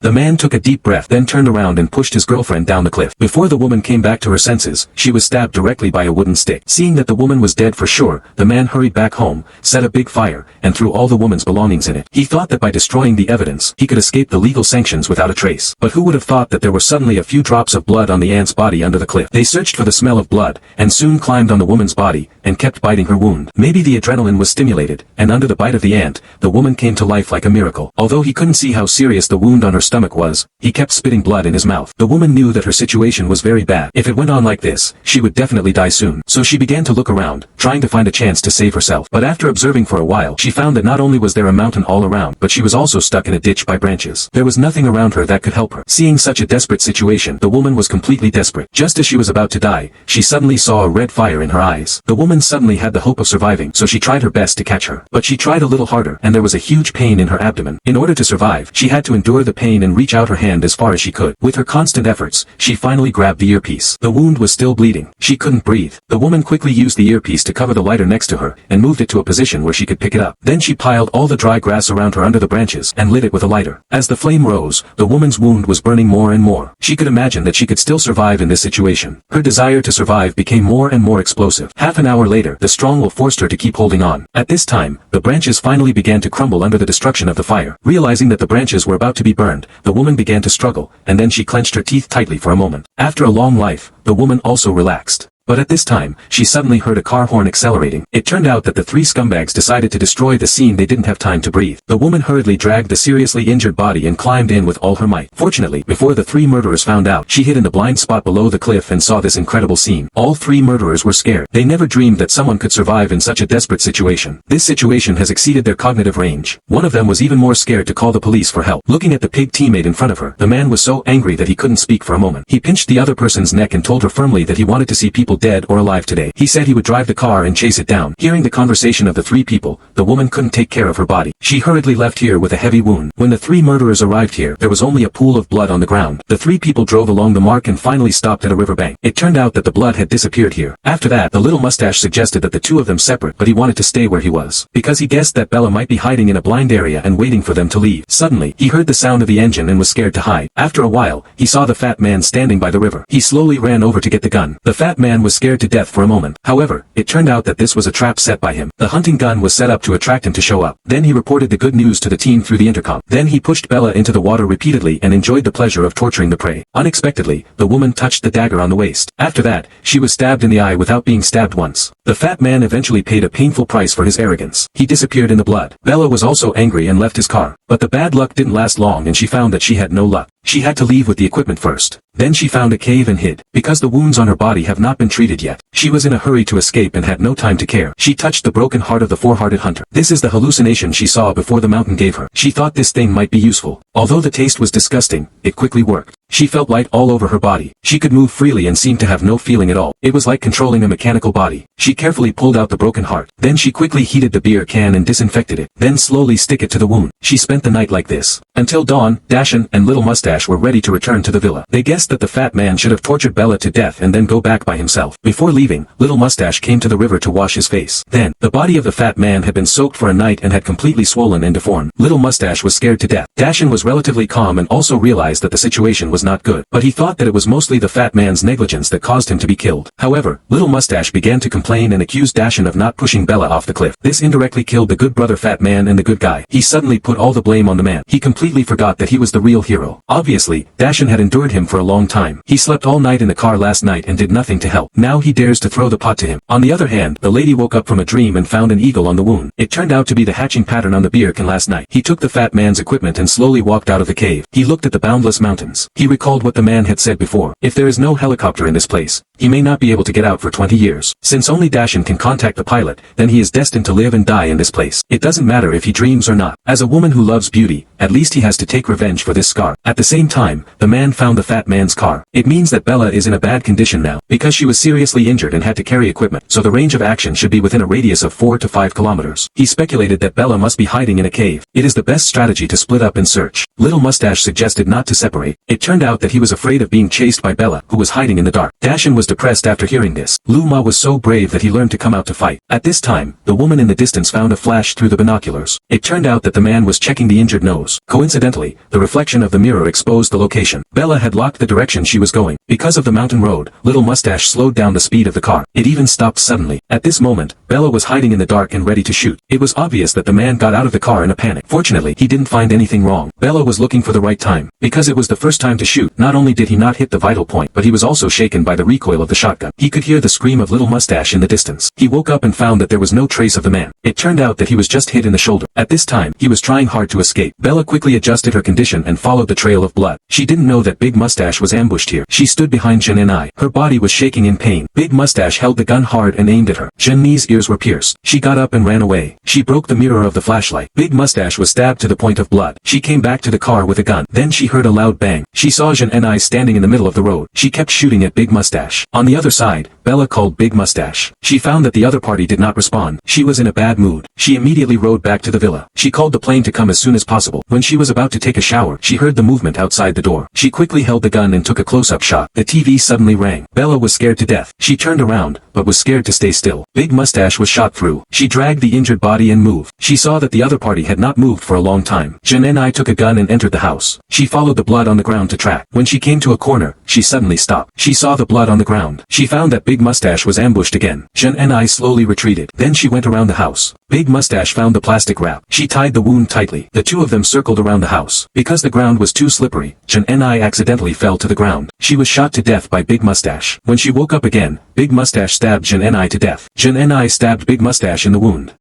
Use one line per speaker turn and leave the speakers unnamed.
The man took a deep breath, then turned around and pushed his girlfriend down the cliff. Before the woman came back to her senses, she was stabbed directly by a wooden stick. Seeing that the woman was dead for sure, the man hurried back home, set a big fire, and threw all the woman's belongings in it. He thought that by destroying the evidence, he could escape the legal sanctions without a trace. But who would have thought that there were suddenly a few drops of blood on the aunt's body under the cliff? They searched for the smell of blood, and soon climbed on the woman's body, and kept biting her wound. Maybe the adrenaline was stimulated, and under the bite of the ant, the woman came to life like a miracle. Although he couldn't see how serious the wound on her stomach was, he kept spitting blood in his mouth. The woman knew that her situation was very bad. If it went on like this, she would definitely die soon. So she began to look around, trying to find a chance to save herself. But after observing for a while, she found that not only was there a mountain all around, but she was also stuck in a ditch by branches. There was nothing around her that could help her. Seeing such a desperate situation, the woman was completely desperate. Just as she was about to die, she suddenly saw a red fire in her eyes. The woman suddenly had the hope of surviving, so she tried her best to catch her. But she tried a little harder, and there was a huge pain in her abdomen. In order to survive, she had to endure the pain and reach out her hand as far as she could. With her constant efforts, she finally grabbed the earpiece. The wound was still bleeding. She couldn't breathe. The woman quickly used the earpiece to cover the lighter next to her, and moved it to a position where she could pick it up. Then she piled all the dry grass around her under the branches, and lit it with a lighter. As the flame rose, the woman's wound was burning more and more. She could imagine that she could still survive in this situation. Her desire to survive became more and more explosive. Half an hour later, the strong will forced her to keep holding on. At this time, the branches finally began to crumble under the destruction of the fire. Realizing that the branches were about to be burned, the woman began to struggle, and then she clenched her teeth tightly for a moment. After a long life, the woman also relaxed. But at this time, she suddenly heard a car horn accelerating. It turned out that the three scumbags decided to destroy the scene. They didn't have time to breathe. The woman hurriedly dragged the seriously injured body and climbed in with all her might. Fortunately, before the three murderers found out, she hid in the blind spot below the cliff and saw this incredible scene. All three murderers were scared. They never dreamed that someone could survive in such a desperate situation. This situation has exceeded their cognitive range. One of them was even more scared to call the police for help. Looking at the pig teammate in front of her, the man was so angry that he couldn't speak for a moment. He pinched the other person's neck and told her firmly that he wanted to see people dead or alive today. He said he would drive the car and chase it down. Hearing the conversation of the three people, the woman couldn't take care of her body. She hurriedly left here with a heavy wound. When the three murderers arrived here, there was only a pool of blood on the ground. The three people drove along the mark and finally stopped at a riverbank. It turned out that the blood had disappeared here. After that, the little mustache suggested that the two of them separate, but he wanted to stay where he was, because he guessed that Bella might be hiding in a blind area and waiting for them to leave. Suddenly, he heard the sound of the engine and was scared to hide. After a while, he saw the fat man standing by the river. He slowly ran over to get the gun. The fat man was scared to death for a moment. However, it turned out that this was a trap set by him. The hunting gun was set up to attract him to show up. Then he reported the good news to the team through the intercom. Then he pushed Bella into the water repeatedly and enjoyed the pleasure of torturing the prey. Unexpectedly, the woman touched the dagger on the waist. After that, she was stabbed in the eye without being stabbed once. The fat man eventually paid a painful price for his arrogance. He disappeared in the blood. Bella was also angry and left his car. But the bad luck didn't last long and she found that she had no luck. She had to leave with the equipment first. Then she found a cave and hid. Because the wounds on her body have not been treated yet, she was in a hurry to escape and had no time to care. She touched the broken heart of the four-hearted hunter. This is the hallucination she saw before the mountain gave her. She thought this thing might be useful. Although the taste was disgusting, it quickly worked. She felt light all over her body. She could move freely and seemed to have no feeling at all. It was like controlling a mechanical body. She carefully pulled out the broken heart. Then she quickly heated the beer can and disinfected it. Then slowly stick it to the wound. She spent the night like this. Until dawn, Dashin and Little Mustache were ready to return to the villa. They guessed that the fat man should have tortured Bella to death and then go back by himself. Before leaving, Little Mustache came to the river to wash his face. Then, the body of the fat man had been soaked for a night and had completely swollen and deformed. Little Mustache was scared to death. Dashin was relatively calm and also realized that the situation was not good. But he thought that it was mostly the fat man's negligence that caused him to be killed. However, Little Mustache began to complain and accused Dashin of not pushing Bella off the cliff. This indirectly killed the good brother fat man and the good guy. He suddenly put all the blame on the man. He completely forgot that he was the real hero. Obviously, Dashin had endured him for a long time. He slept all night in the car last night and did nothing to help. Now he dares to throw the pot to him. On the other hand, the lady woke up from a dream and found an eagle on the wound. It turned out to be the hatching pattern on the beer can last night. He took the fat man's equipment and slowly walked out of the cave. He looked at the boundless mountains. He recalled what the man had said before. If there is no helicopter in this place, he may not be able to get out for 20 years. Since only Dashin can contact the pilot, then he is destined to live and die in this place. It doesn't matter if he dreams or not. As a woman who loves beauty, at least he has to take revenge for this scar. At the same time, the man found the fat man's car. It means that Bella is in a bad condition now, because she was seriously injured and had to carry equipment, so the range of action should be within a radius of 4 to 5 kilometers. He speculated that Bella must be hiding in a cave. It is the best strategy to split up and search. Little Mustache suggested not to separate. It turned out that he was afraid of being chased by Bella, who was hiding in the dark. Dashin was depressed after hearing this. Luma was so brave that he learned to come out to fight. At this time, the woman in the distance found a flash through the binoculars. It turned out that the man was checking the injured nose. windows. Coincidentally, the reflection of the mirror exposed the location. Bella had locked the direction she was going. Because of the mountain road, Little Mustache slowed down the speed of the car. It even stopped suddenly. At this moment, Bella was hiding in the dark and ready to shoot. It was obvious that the man got out of the car in a panic. Fortunately, he didn't find anything wrong. Bella was looking for the right time. Because it was the first time to shoot, not only did he not hit the vital point, but he was also shaken by the recoil of the shotgun. He could hear the scream of Little Mustache in the distance. He woke up and found that there was no trace of the man. It turned out that he was just hit in the shoulder. At this time, he was trying hard to escape. Bella quickly adjusted her condition and followed the trail of blood. She didn't know that Big Mustache was ambushed here. She stood behind Jin and I. Her body was shaking in pain. Big Mustache held the gun hard and aimed at her. Jin's ears were pierced. She got up and ran away. She broke the mirror of the flashlight. Big Mustache was stabbed to the point of blood. She came back to the car with a gun. Then she heard a loud bang. She saw Jin and I standing in the middle of the road. She kept shooting at Big Mustache. On the other side, Bella called Big Mustache. She found that the other party did not respond. She was in a bad mood. She immediately rode back to the villa. She called the plane to come as soon as possible. When she was about to take a shower, she heard the movement outside the door. She quickly held the gun and took a close-up shot. The TV suddenly rang. Bella was scared to death. She turned around, but was scared to stay still. Big Mustache was shot through. She dragged the injured body and moved. She saw that the other party had not moved for a long time. Jin and I took a gun and entered the house. She followed the blood on the ground to track. When she came to a corner, she suddenly stopped. She saw the blood on the ground. She found that Big Mustache was ambushed again. Jin and I slowly retreated. Then she went around the house. Big Mustache found the plastic wrap. She tied the wound tightly. The two of them circled around the house. Because the ground was too slippery, Jin and I accidentally fell to the ground. She was shot to death by Big Mustache. When she woke up again, Big Mustache stabbed Jin and I to death. Jin and I stabbed Big Mustache in the wound.